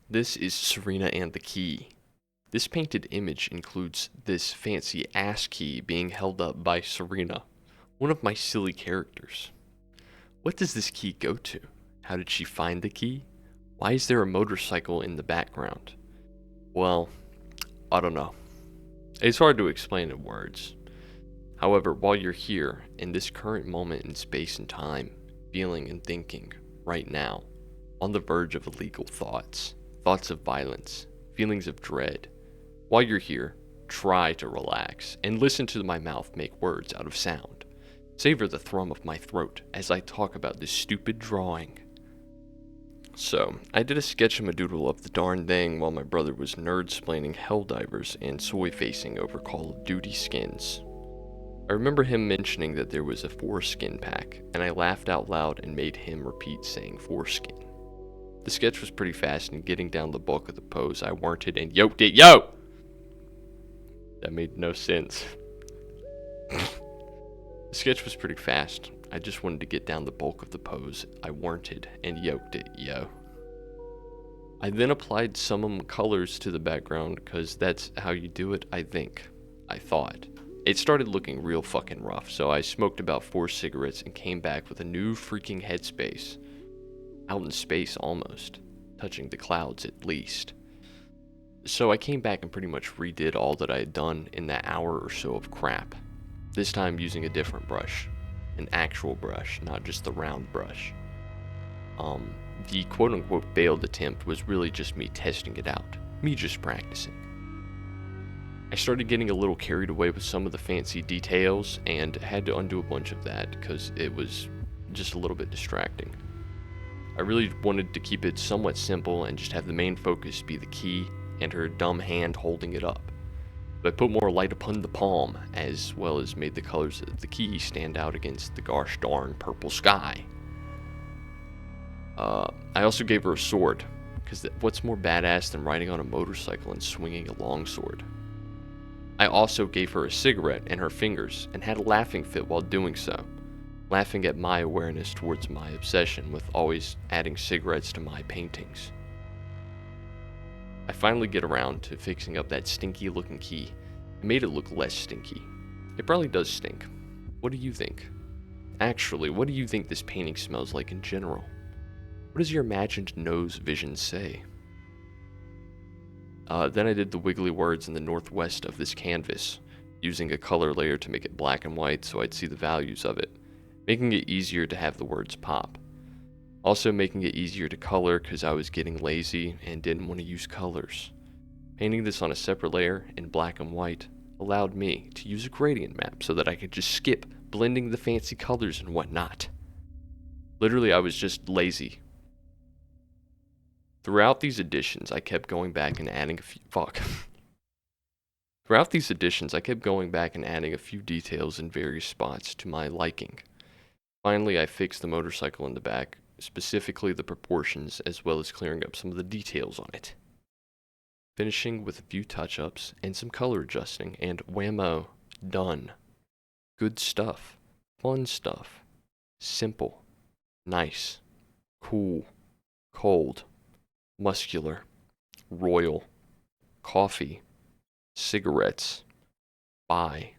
This is Serena and the Key. This painted image includes this fancy ass key being held up by Serena, one of my silly characters. What does this key go to? How did she find the key? Why is there a motorcycle in the background? Well, I don't know. It's hard to explain in words. However, while you're here, in this current moment in space and time, feeling and thinking, right now, on the verge of illegal thoughts, thoughts of violence, feelings of dread, while you're here, try to relax and listen to my mouth make words out of sound. Savor the thrum of my throat as I talk about this stupid drawing. So, I did a sketch-a-madoodle of the darn thing while my brother was nerd-splaining Helldivers and soy-facing over Call of Duty skins. I remember him mentioning that there was a foreskin pack, and I laughed out loud and made him repeat saying foreskin. The sketch was pretty fast, and getting down the bulk of the pose, I warranted and yoked it. Yo! That made no sense. The sketch was pretty fast. I just wanted to get down the bulk of the pose. I warranted and yoked it, yo. I then applied some colors to the background, because that's how you do it, I think. I thought. It started looking real fucking rough, so I smoked about 4 cigarettes and came back with a new freaking headspace. Out in space almost. Touching the clouds at least. So I came back and pretty much redid all that I had done in that hour or so of crap. This time using a different brush. An actual brush, not just the round brush. The quote-unquote failed attempt was really just me testing it out. Me just practicing. I started getting a little carried away with some of the fancy details and had to undo a bunch of that because it was just a little bit distracting. I really wanted to keep it somewhat simple and just have the main focus be the key and her dumb hand holding it up. But I put more light upon the palm, as well as made the colors of the key stand out against the gosh darn purple sky. I also gave her a sword, because what's more badass than riding on a motorcycle and swinging a longsword? I also gave her a cigarette in her fingers and had a laughing fit while doing so, laughing at my awareness towards my obsession with always adding cigarettes to my paintings. I finally get around to fixing up that stinky looking key and made it look less stinky. It probably does stink. What do you think? Actually, what do you think this painting smells like in general? What does your imagined nose vision say? Then I did the wiggly words in the northwest of this canvas, using a color layer to make it black and white so I'd see the values of it, making it easier to have the words pop. Also making it easier to color because I was getting lazy and didn't want to use colors. Painting this on a separate layer in black and white allowed me to use a gradient map so that I could just skip blending the fancy colors and whatnot. Literally, I was just lazy. Throughout these editions, I kept going back and adding a few... Throughout these editions, I kept going back and adding a few details in various spots to my liking. Finally, I fixed the motorcycle in the back, specifically the proportions, as well as clearing up some of the details on it. Finishing with a few touch-ups and some color adjusting, and whammo, done. Good stuff. Fun stuff. Simple. Nice. Cool. Cold. Muscular. Royal. Coffee. Cigarettes. Bye.